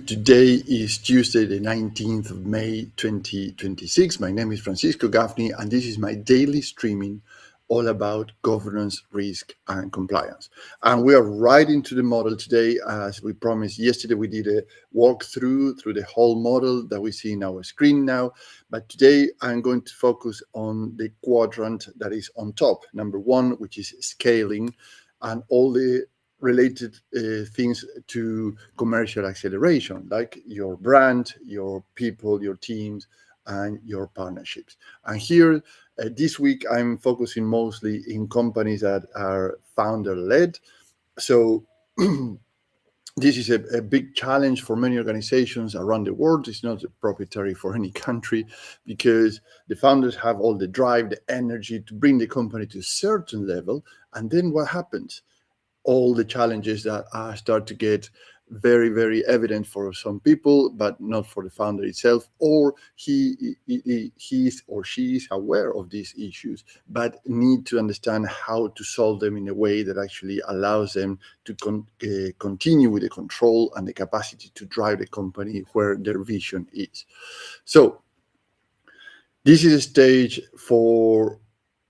Today is Tuesday, the 19th of May, 2026. My name is Francisco Gaffney, and this is my daily streaming all about governance, risk, and compliance. And we are right into the model today. As we promised yesterday, we did a walkthrough through the whole model that we see in our screen now. But today, I'm going to focus on the quadrant that is on top, number one, which is scaling, and all the related things to commercial acceleration, like your brand, your people, your teams, and your partnerships. And here, this week, I'm focusing mostly in companies that are founder-led. So this is a big challenge for many organizations around the world. It's not proprietary for any country because the founders have all the drive, the energy to bring the company to a certain level. And then what happens? All the challenges that start to get very, very evident for some people, but not for the founder itself, or he or she is aware of these issues, but need to understand how to solve them in a way that actually allows them to continue with the control and the capacity to drive the company where their vision is. So this is a stage for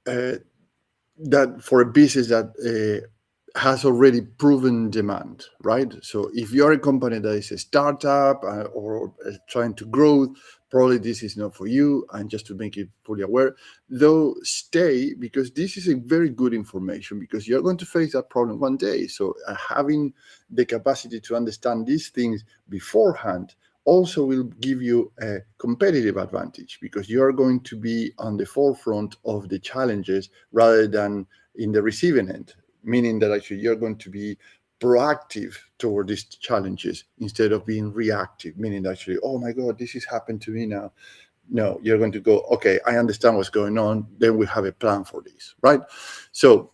for a business that has already proven demand, right? So if you're a company that is a startup or trying to grow, probably this is not for you. And just to make it fully aware, though, stay, because this is a very good information, because you're going to face that problem one day. So having the capacity to understand these things beforehand also will give you a competitive advantage, because you're going to be on the forefront of the challenges rather than in the receiving end, meaning that actually you're going to be proactive toward these challenges instead of being reactive, meaning that actually, oh my God, this has happened to me now. No, you're going to go, okay, I understand what's going on. Then we have a plan for this, right? So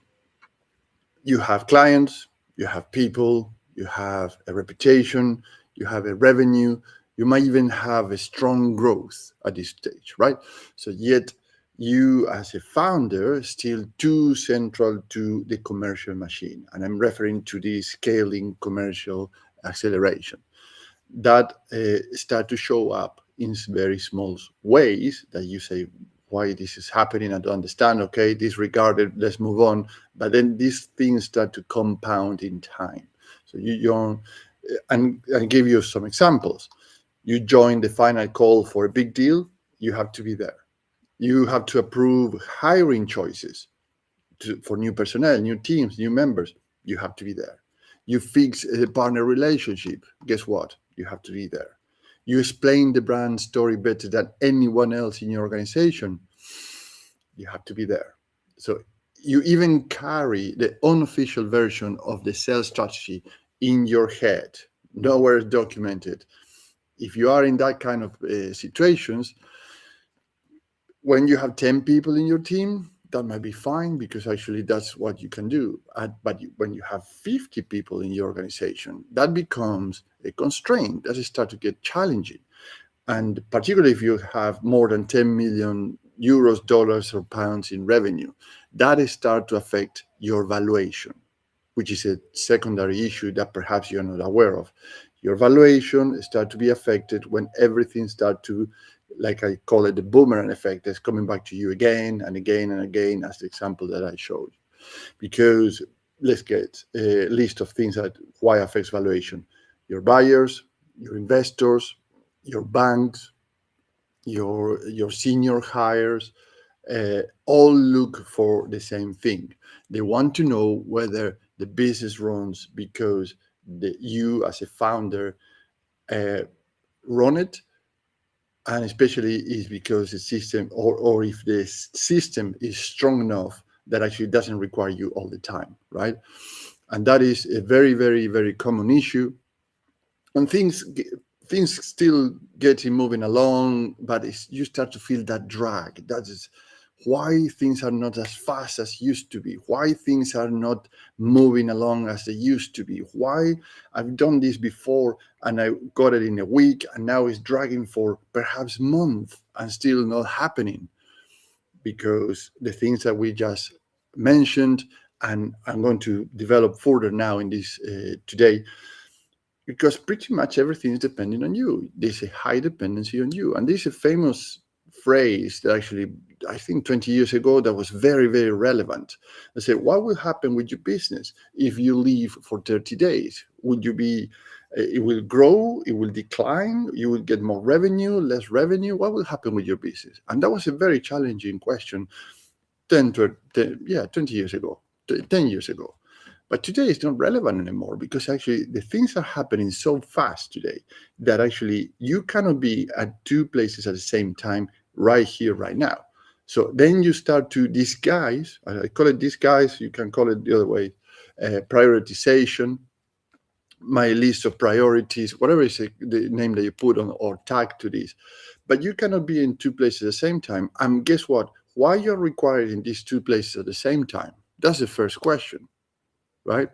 you have clients, you have people, you have a reputation, you have a revenue, you might even have a strong growth at this stage, right? So yet you as a founder still too central to the commercial machine. And I'm referring to the scaling commercial acceleration that start to show up in very small ways that you say, why this is happening, I don't understand. Okay, disregarded, let's move on. But then these things start to compound in time. So and I give you some examples. You join the final call for a big deal, you have to be there. You have to approve hiring choices for new personnel, new teams, new members. You have to be there. You fix a partner relationship. Guess what? You have to be there. You explain the brand story better than anyone else in your organization. You have to be there. So you even carry the unofficial version of the sales strategy in your head, nowhere documented. If you are in that kind of situations, when you have 10 people in your team, that might be fine, because actually that's what you can do. But when you have 50 people in your organization, that becomes a constraint. That starts to get challenging. And particularly if you have more than 10 million euros, dollars, or pounds in revenue, that starts to affect your valuation, which is a secondary issue that perhaps you're not aware of. Your valuation starts to be affected when everything starts to, like I call it, the boomerang effect, that's coming back to you again and again and again, as the example that I showed. Because let's get a list of things that why affects valuation. Your buyers, your investors, your banks, your senior hires, all look for the same thing. They want to know whether the business runs because you as a founder run it, and especially is because the system, or if the system is strong enough that actually doesn't require you all the time, right? And that is a very, very, very common issue. And things still getting moving along, but you start to feel that drag. That is why things are not as fast as used to be, why things are not moving along as they used to be, why I've done this before and I got it in a week, and now it's dragging for perhaps months and still not happening, because the things that we just mentioned, and I'm going to develop further now in this today, because pretty much everything is depending on you. There's a high dependency on you. And there's a famous phrase that actually, I think 20 years ago, that was very, very relevant. I said, what will happen with your business if you leave for 30 days? Would you be, it will grow, it will decline, you will get more revenue, less revenue? What will happen with your business? And that was a very challenging question 20 years ago, 10 years ago. But today it's not relevant anymore because actually the things are happening so fast today that actually you cannot be at two places at the same time right here, right now. So then you start to disguise, I call it disguise, you can call it the other way, prioritization, my list of priorities, whatever is the name that you put on or tag to this. But you cannot be in two places at the same time. And guess what? Why you're required in these two places at the same time? That's the first question, right?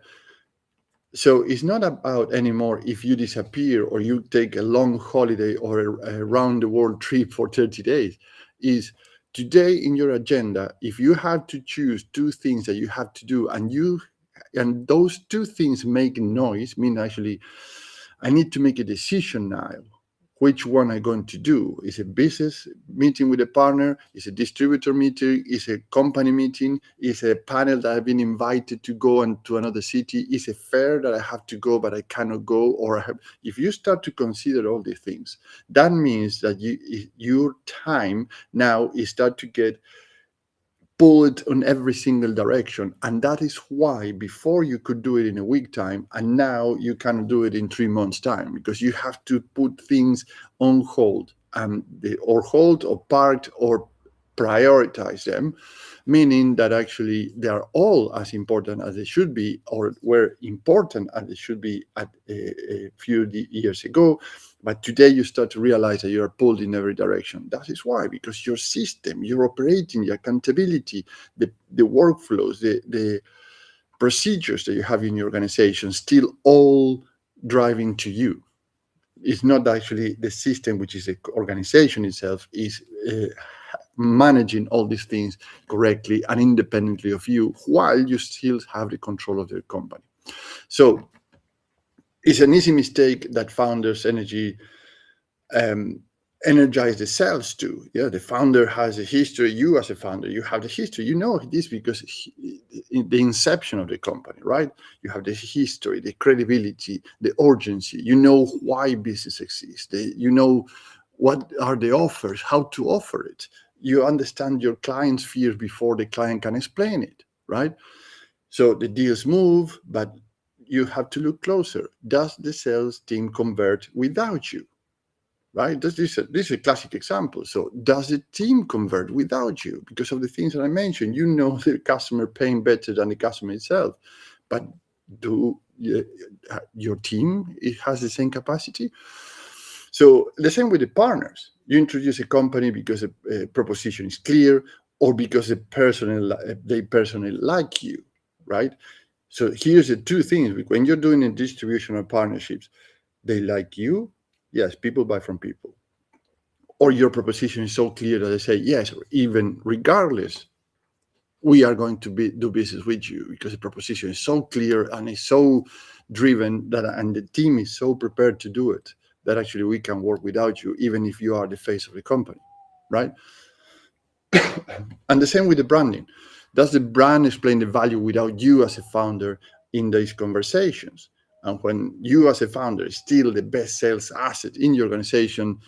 So it's not about anymore if you disappear or you take a long holiday or a round the world trip for 30 days. Is today in your agenda, if you have to choose two things that you have to do and those two things make noise, mean actually I need to make a decision now which one I'm going to do. Is a business meeting with a partner? Is a distributor meeting? Is a company meeting? Is a panel that I've been invited to go to another city? Is a fair that I have to go but I cannot go? If you start to consider all these things, that means that your time now is start to get pulled in every single direction. And that is why before you could do it in a week time, and now you can do it in 3 months time, because you have to put things on hold, or hold or parked or prioritize them, meaning that actually they are all as important as they should be, or were important as they should be at a few years ago. But today you start to realize that you are pulled in every direction. That is why, because your system, your operating, your accountability, the workflows, the procedures that you have in your organization still all driving to you. It's not actually the system, which is the organization itself, is managing all these things correctly and independently of you, while you still have the control of the company. So it's an easy mistake that founders energize the sales too. Yeah, the founder has a history. You as a founder, you have the history. You know this because in the inception of the company, right? You have the history, the credibility, the urgency. You know why business exists. You know what are the offers, how to offer it. You understand your client's fears before the client can explain it, right? So the deals move, but you have to look closer. Does the sales team convert without you? Right? This is a classic example. So does the team convert without you? Because of the things that I mentioned, you know the customer paying better than the customer itself. But do your team it has the same capacity? So the same with the partners. You introduce a company because a proposition is clear, or because they personally like you, right? So here's the two things. When you're doing a distribution or partnerships, they like you. Yes, people buy from people. Or your proposition is so clear that they say, yes, even regardless, we are going to do business with you, because the proposition is so clear and is so driven and the team is so prepared to do it, that actually we can work without you, even if you are the face of the company, right? And the same with the branding. Does the brand explain the value without you as a founder in these conversations? And when you as a founder is still the best sales asset in your organization,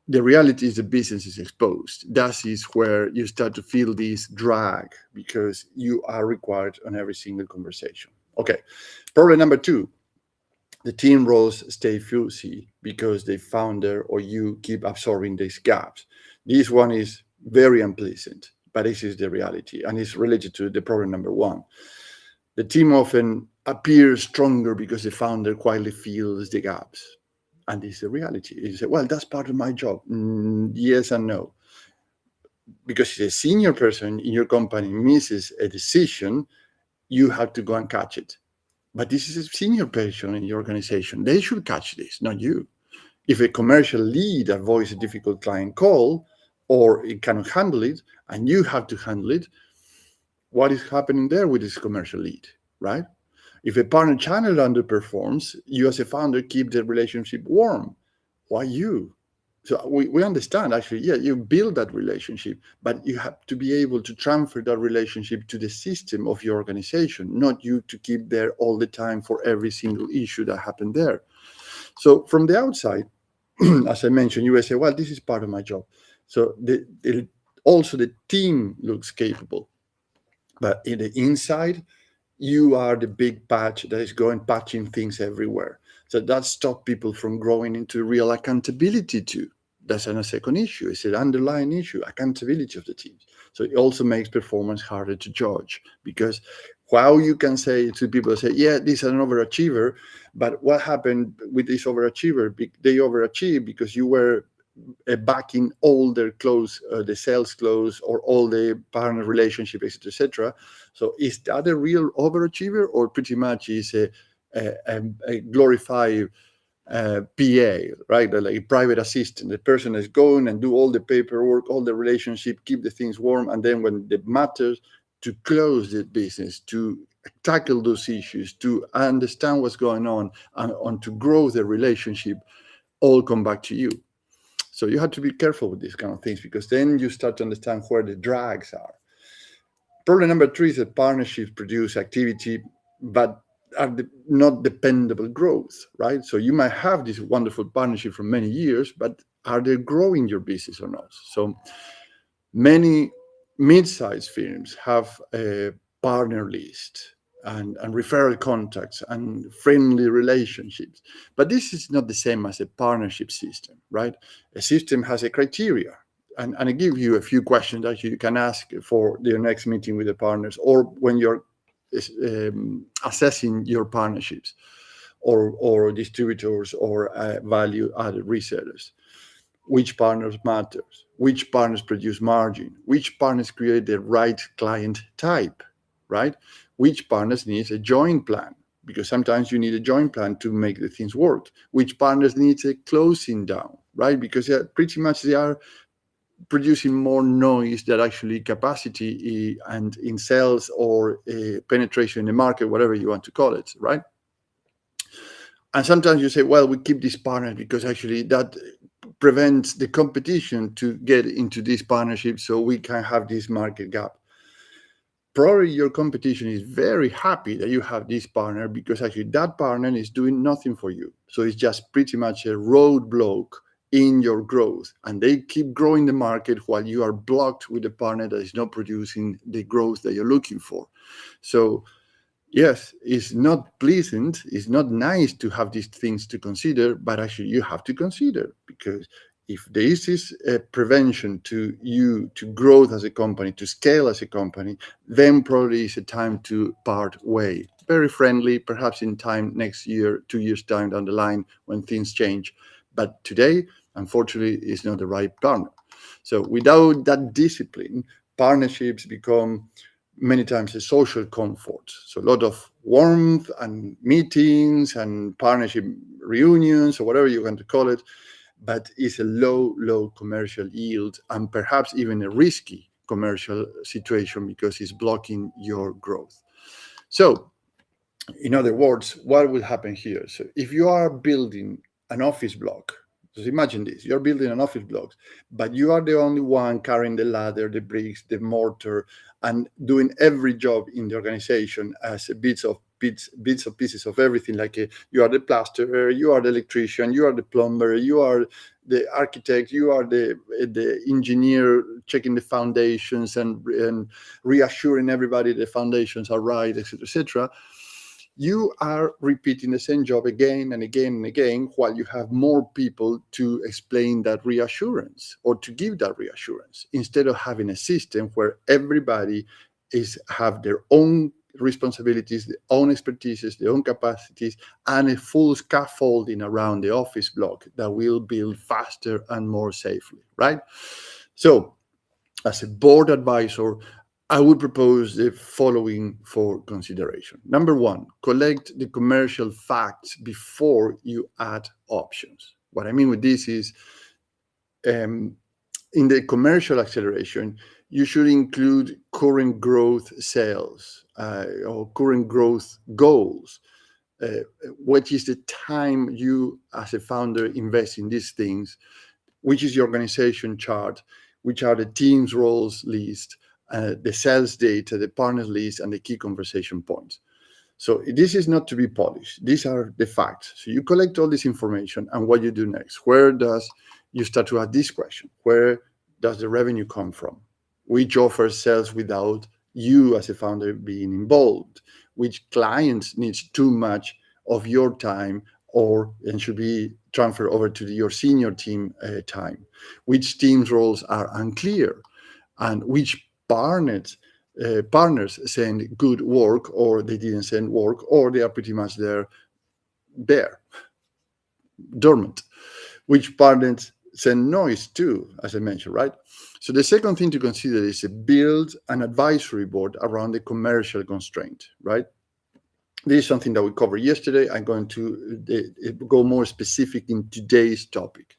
the reality is the business is exposed. That is where you start to feel this drag, because you are required on every single conversation. Okay, problem number 2, the team roles stay fuzzy because the founder or you keep absorbing these gaps. This one is very unpleasant, but this is the reality, and it's related to the problem number 1. The team often appears stronger because the founder quietly fills the gaps. And this is the reality. You say, well, that's part of my job. Yes and no. Because if a senior person in your company misses a decision, you have to go and catch it. But this is a senior person in your organization. They should catch this, not you. If a commercial lead avoids a difficult client call, or it cannot handle it, and you have to handle it, what is happening there with this commercial lead, right? If a partner channel underperforms, you as a founder keep the relationship warm. Why you? So we understand actually, yeah, you build that relationship, but you have to be able to transfer that relationship to the system of your organization, not you to keep there all the time for every single issue that happened there. So from the outside, as I mentioned, you will say, well, this is part of my job. So also the team looks capable, but in the inside, you are the big patch that is going patching things everywhere. So that stops people from growing into real accountability too. That's a second issue. It's an underlying issue, accountability of the teams. So it also makes performance harder to judge, because while you can say to people, say, yeah, this is an overachiever, but what happened with this overachiever? They overachieved because you were backing all their close, the sales close, or all the partner relationship, etc., etc. So is that a real overachiever, or pretty much is a glorified PA, right? Like a private assistant. The person is going and do all the paperwork, all the relationship, keep the things warm, and then when it matters to close the business, to tackle those issues, to understand what's going on to grow the relationship, all come back to you. So you have to be careful with these kind of things, because then you start to understand where the drags are. Problem number 3 is that partnerships produce activity, but are not dependable growth, right? So you might have this wonderful partnership for many years, but are they growing your business or not? So many mid-sized firms have a partner list and referral contacts and friendly relationships. But this is not the same as a partnership system, right? A system has a criteria. And I give you a few questions that you can ask for your next meeting with the partners, or when you're assessing your partnerships or distributors or value-added resellers. Which partners matters? Which partners produce margin? Which partners create the right client type, right? Which partners needs a joint plan? Because sometimes you need a joint plan to make the things work. Which partners needs a closing down, right? Because pretty much they are producing more noise than actually capacity and in sales or penetration in the market, whatever you want to call it, right? And sometimes you say, well, we keep this partner because actually that prevents the competition to get into this partnership, so we can have this market gap. Probably your competition is very happy that you have this partner, because actually that partner is doing nothing for you. So it's just pretty much a roadblock in your growth, and they keep growing the market while you are blocked with a partner that is not producing the growth that you're looking for. So yes, it's not pleasant, it's not nice to have these things to consider, but actually you have to consider, because if this is a prevention to you to growth as a company, to scale as a company, then probably it's a time to part way. Very friendly, perhaps in time next year, 2 years time down the line when things change. But today, unfortunately, is not the right partner. So without that discipline, partnerships become many times a social comfort. So a lot of warmth and meetings and partnership reunions, or whatever you want to call it, but it's a low commercial yield, and perhaps even a risky commercial situation, because it's blocking your growth. So in other words, what will happen here? So if you are building an office block, just imagine this, you're building an office block, but you are the only one carrying the ladder, the bricks, the mortar, and doing every job in the organization as bits of pieces of everything. Like you are the plasterer, you are the electrician, you are the plumber, you are the architect, you are the engineer checking the foundations and reassuring everybody the foundations are right, etc., etc. You are repeating the same job again and again and again, while you have more people to explain that reassurance or to give that reassurance, instead of having a system where everybody have their own responsibilities, their own expertises, their own capacities, and a full scaffolding around the office block that will build faster and more safely, right? So as a board advisor, I would propose the following for consideration. Number 1, collect the commercial facts before you add options. What I mean with this is, in the commercial acceleration, you should include current growth sales or current growth goals. What is the time you as a founder invest in these things? Which is your organization chart? Which are the team's roles list, the sales data, the partner list, and the key conversation points? So this is not to be polished. These are the facts. So you collect all this information, and what you do next? Where does you start to ask this question? Where does the revenue come from? Which offer sells without you as a founder being involved? Which clients needs too much of your time and should be transferred over to your senior team time? Which team's roles are unclear? And which partners send good work, or they didn't send work, or they are pretty much there bare, dormant? Which partners send noise too, as I mentioned, right? So the second thing to consider is to build an advisory board around the commercial constraint, right? This is something that we covered yesterday. I'm going to go more specific in today's topic.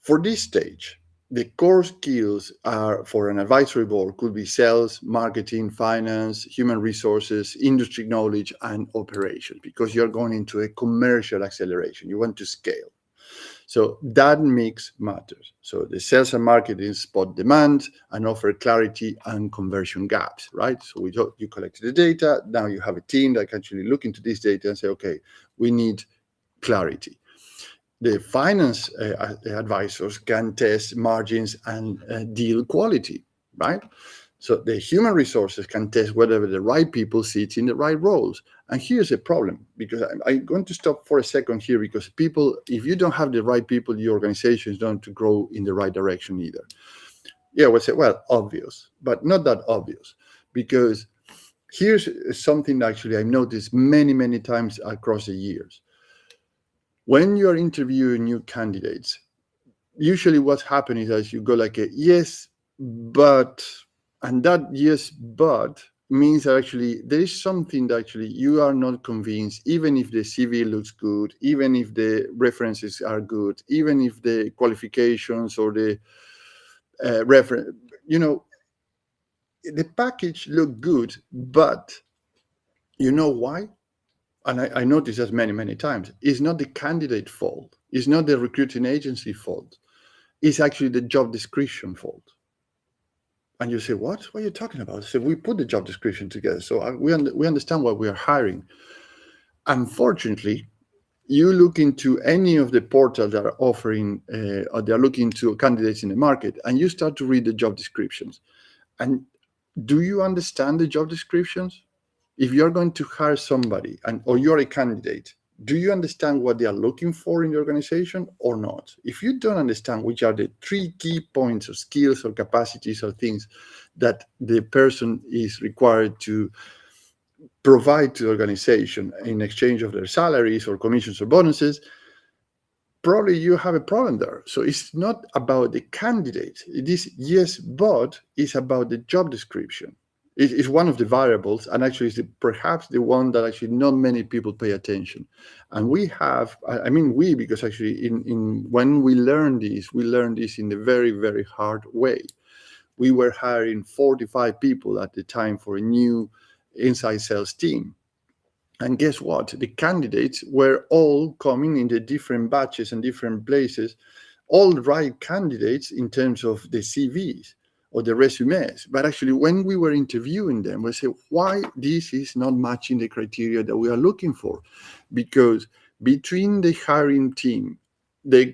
For this stage, the core skills are for an advisory board could be sales, marketing, finance, human resources, industry knowledge, and operations, because you're going into a commercial acceleration. You want to scale. So that mix matters. So the sales and marketing spot demand and offer clarity and conversion gaps, right? So you collected the data. Now you have a team that can actually look into this data and say, okay, we need clarity. The finance advisors can test margins and deal quality, right? So the human resources can test whether the right people sit in the right roles. And here's a problem, because I'm going to stop for a second here, because people, if you don't have the right people, your organization is going to grow in the right direction either. Yeah, we'll say, well, obvious, but not that obvious, because here's something actually I've noticed many, many times across the years. When you're interviewing new candidates, usually what's happening is that you go like a yes, but, and that yes, but means that actually there is something that actually you are not convinced, even if the CV looks good, even if the references are good, even if the qualifications or the reference, the package look good, but you know why? And I noticed that many, many times, it's not the candidate fault. It's not the recruiting agency fault. It's actually the job description fault. And you say, what are you talking about? So we put the job description together. So we understand what we are hiring. Unfortunately, you look into any of the portals that are offering, or they are looking to candidates in the market, and you start to read the job descriptions. And do you understand the job descriptions? If you're going to hire somebody or you're a candidate, do you understand what they are looking for in the organization or not? If you don't understand which are the 3 key points or skills or capacities or things that the person is required to provide to the organization in exchange of their salaries or commissions or bonuses, probably you have a problem there. So it's not about the candidate. It is yes, but it's about the job description. It is one of the variables, and actually is perhaps the one that actually not many people pay attention. And we have, because actually when we learn this in a very, very hard way. We were hiring 45 people at the time for a new inside sales team. And guess what? The candidates were all coming in the different batches and different places, all right candidates in terms of the CVs or the resumes. But actually, when we were interviewing them, we said, why this is not matching the criteria that we are looking for? Because between the hiring team, the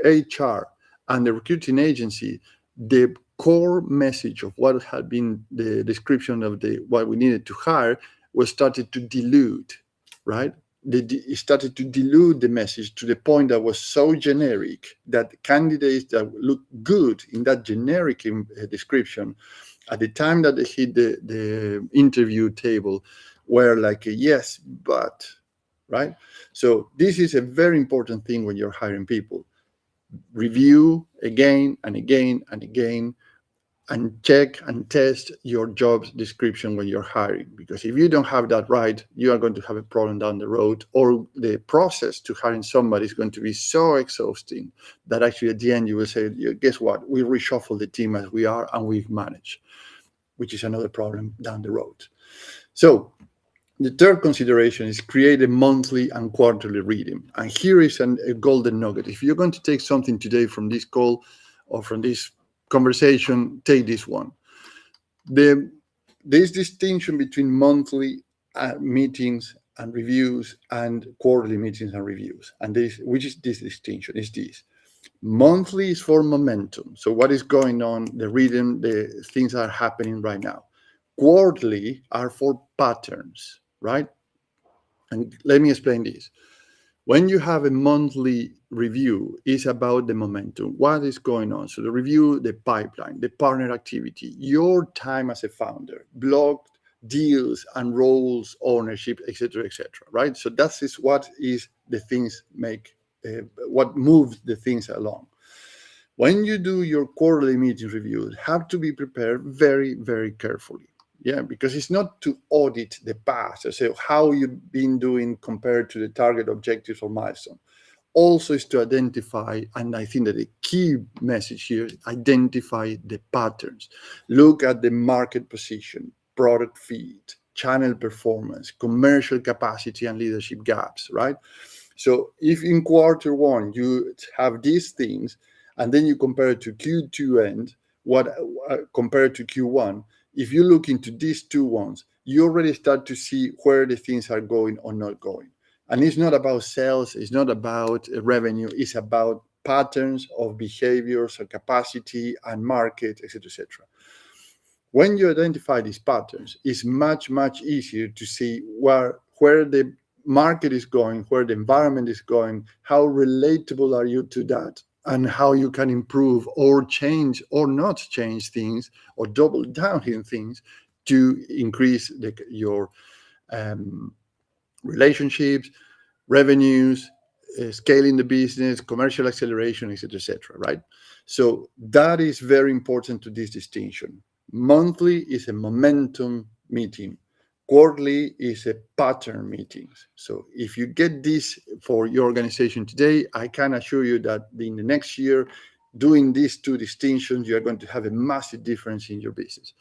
HR, and the recruiting agency, the core message of what had been the description of what we needed to hire was started to dilute, right? It started to dilute the message to the point that was so generic that candidates that look good in that generic description, at the time that they hit the interview table, were like a yes, but, right? So this is a very important thing when you're hiring people. Review again and again and again, and check and test your job description when you're hiring. Because if you don't have that right, you are going to have a problem down the road, or the process to hiring somebody is going to be so exhausting that actually at the end you will say, guess what? We reshuffle the team as we are and we've managed. which is another problem down the road. So the third consideration is create a monthly and quarterly rhythm. And here is a golden nugget. If you're going to take something today from this call or from this conversation, take this one. There's distinction between monthly meetings and reviews and quarterly meetings and reviews. And which is this distinction? Is this. Monthly is for momentum. So what is going on, the rhythm, the things that are happening right now. Quarterly are for patterns, right? And let me explain this. When you have a monthly review, it's about the momentum, what is going on. So the review, the pipeline, the partner activity, your time as a founder, blocked deals and roles, ownership, etc., right? So that is what is the things what moves the things along. When you do your quarterly meeting reviews, have to be prepared very, very carefully. Yeah, because it's not to audit the past or say how you've been doing compared to the target objectives or milestone. Also is to identify, and I think that the key message here is identify the patterns. Look at the market position, product feed, channel performance, commercial capacity and leadership gaps, right? So if in quarter one you have these things, and then you compare it to Q2 end, compared to Q1, if you look into these two ones, you already start to see where the things are going or not going. And it's not about sales, it's not about revenue, it's about patterns of behaviors or capacity and market, etc., etc. When you identify these patterns, it's much, much easier to see where the market is going, where the environment is going, how relatable are you to that, and how you can improve or change or not change things or double down in things to increase your relationships, revenues, scaling the business, commercial acceleration, etc., right? So that is very important to this distinction. Monthly is a momentum meeting. Quarterly is a pattern meetings. So if you get this for your organization today, I can assure you that in the next year, doing these two distinctions, you are going to have a massive difference in your business.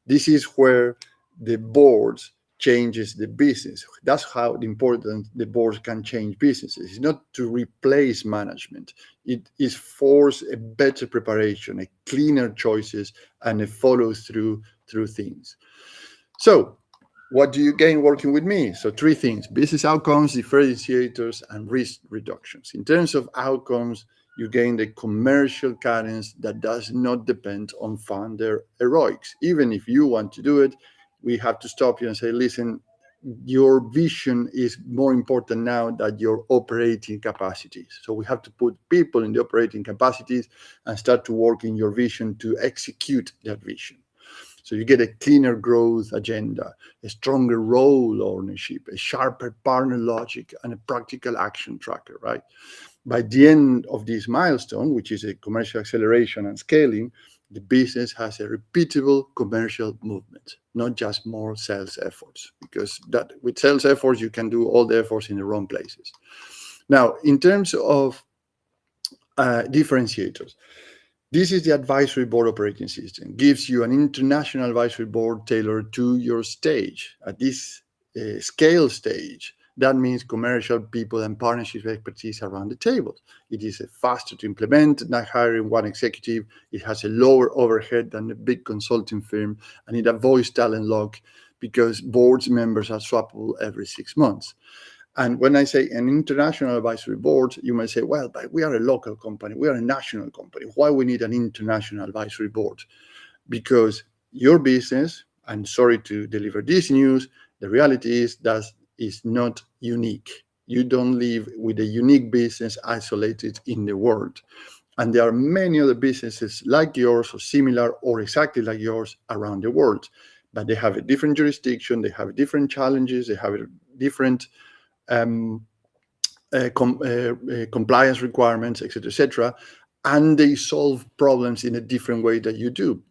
This is where the boards changes the business. That's how important the boards can change businesses. It's not to replace management. It is force a better preparation, a cleaner choices, and a follow through things. So what do you gain working with me? So 3 things: business outcomes, differentiators, and risk reductions. In terms of outcomes, you gain the commercial cadence that does not depend on founder heroics. Even if you want to do it, we have to stop you and say, listen, your vision is more important now than your operating capacities. So we have to put people in the operating capacities and start to work in your vision to execute that vision. So you get a cleaner growth agenda, a stronger role ownership, a sharper partner logic, and a practical action tracker, right? By the end of this milestone, which is a commercial acceleration and scaling, the business has a repeatable commercial movement, not just more sales efforts, because that with sales efforts, you can do all the efforts in the wrong places. Now, in terms of differentiators, this is the advisory board operating system. Gives you an international advisory board tailored to your stage. At this scale stage, that means commercial people and partnership expertise around the table. It is faster to implement, not hiring one executive. It has a lower overhead than a big consulting firm, and it avoids talent lock because board members are swappable every 6 months. And when I say an international advisory board, you might say, well, but we are a local company. We are a national company. Why we need an international advisory board? Because your business, I'm sorry to deliver this news, the reality is that is not unique. You don't live with a unique business isolated in the world. And there are many other businesses like yours or similar or exactly like yours around the world. But they have a different jurisdiction, they have different challenges, they have a different compliance requirements, etc., and they solve problems in a different way that you do.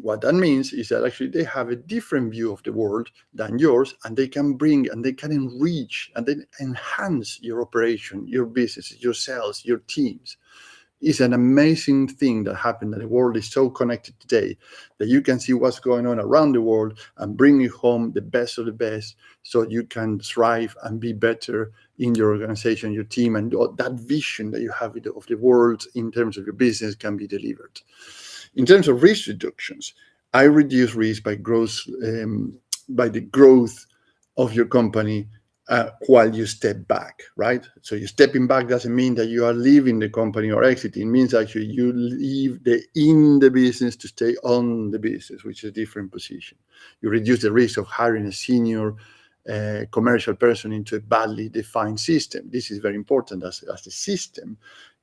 What that means is that actually they have a different view of the world than yours, and they can bring and they can enrich and then enhance your operation, your business, your sales, your teams It's an amazing thing that happened, that the world is so connected today that you can see what's going on around the world and bring you home the best of the best so you can thrive and be better in your organization, your team, and that vision that you have of the world in terms of your business can be delivered. In terms of risk reductions, I reduce risk by the growth of your company while you step back, right? So you stepping back doesn't mean that you are leaving the company or exiting. It means actually you leave in the business to stay on the business, which is a different position. You reduce the risk of hiring a senior commercial person into a badly defined system. This is very important as a system.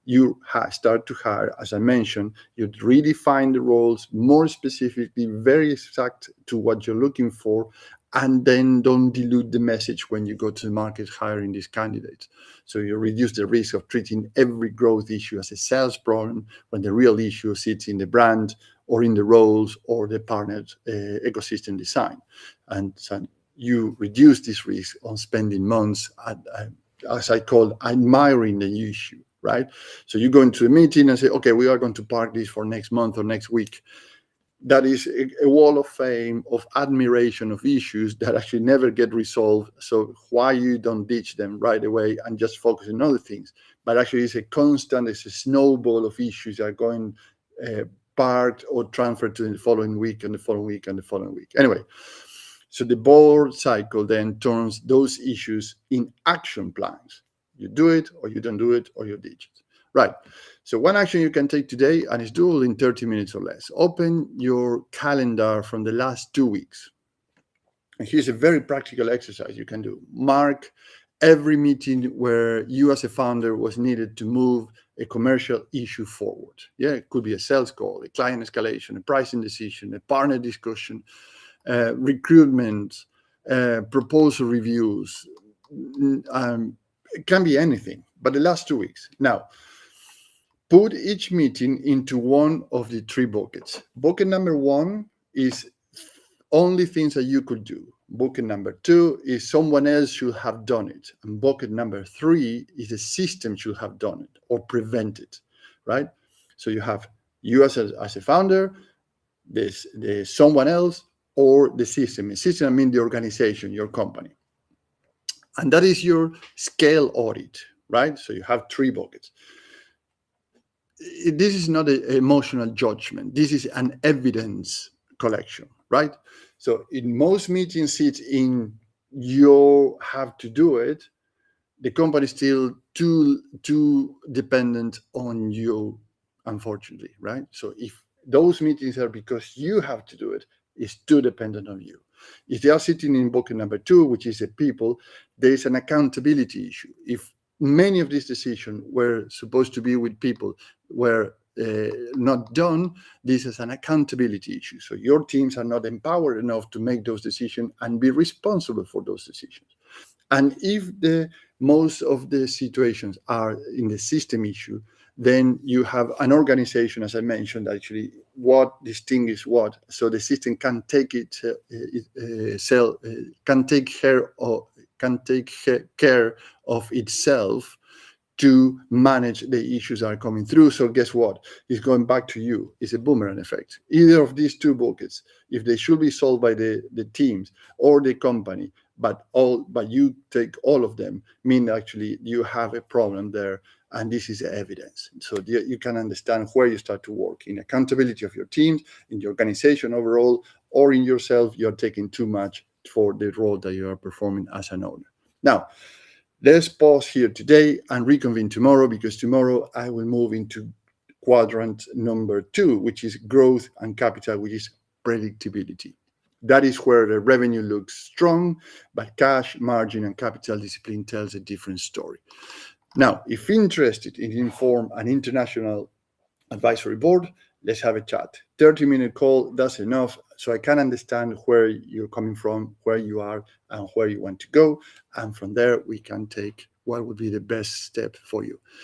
You start to hire, as I mentioned, you redefine the roles more specifically, very exact to what you're looking for, and then don't dilute the message when you go to the market hiring these candidates. So you reduce the risk of treating every growth issue as a sales problem when the real issue sits in the brand or in the roles or the partner ecosystem design. And so you reduce this risk on spending months, as I call, admiring the issue, right? So you go into a meeting and say, okay, we are going to park this for next month or next week. That is a wall of fame, of admiration of issues that actually never get resolved. So why you don't ditch them right away and just focus on other things? But actually it's a snowball of issues that are going parked or transferred to the following week and the following week and the following week. Anyway, so the board cycle then turns those issues in action plans. You do it or you don't do it or you ditch it. Right. So one action you can take today, and it's doable in 30 minutes or less. Open your calendar from the last 2 weeks. And here's a very practical exercise you can do. Mark every meeting where you as a founder was needed to move a commercial issue forward. Yeah, it could be a sales call, a client escalation, a pricing decision, a partner discussion, recruitment, proposal reviews. It can be anything, but the last 2 weeks. Now, put each meeting into one of the 3 buckets. Bucket number 1 is only things that you could do. Bucket number 2 is someone else should have done it. And bucket number 3 is the system should have done it or prevent it, right? So you have you as a founder, the someone else, or the system. The system, I mean the organization, your company. And that is your scale audit, right? So you have 3 buckets. This is not an emotional judgment. This is an evidence collection, right? So in most meetings, it's in you have to do it. The company is still too dependent on you, unfortunately, right? So if those meetings are because you have to do it, it's too dependent on you. If they are sitting in bucket number 2, which is the people, there is an accountability issue. If many of these decisions were supposed to be with people were not done, this is an accountability issue. So your teams are not empowered enough to make those decisions and be responsible for those decisions. And if most of the situations are in the system issue, then you have an organization, as I mentioned, actually what distinguishes what, so the system can take care of itself to manage the issues that are coming through. So guess what? It's going back to you. It's a boomerang effect. Either of these 2 buckets, if they should be solved by the teams or the company, but you take all of them, mean actually you have a problem there, and this is evidence. So you can understand where you start to work in accountability of your teams, in the organization overall, or in yourself. You're taking too much for the role that you are performing as an owner. Now, let's pause here today and reconvene tomorrow, because tomorrow I will move into quadrant number 2, which is growth and capital, which is predictability. That is where the revenue looks strong, but cash, margin, and capital discipline tells a different story. Now, if interested in inform an international advisory board, let's have a chat. 30-minute call, that's enough, so I can understand where you're coming from, where you are, and where you want to go. And from there, we can take what would be the best step for you.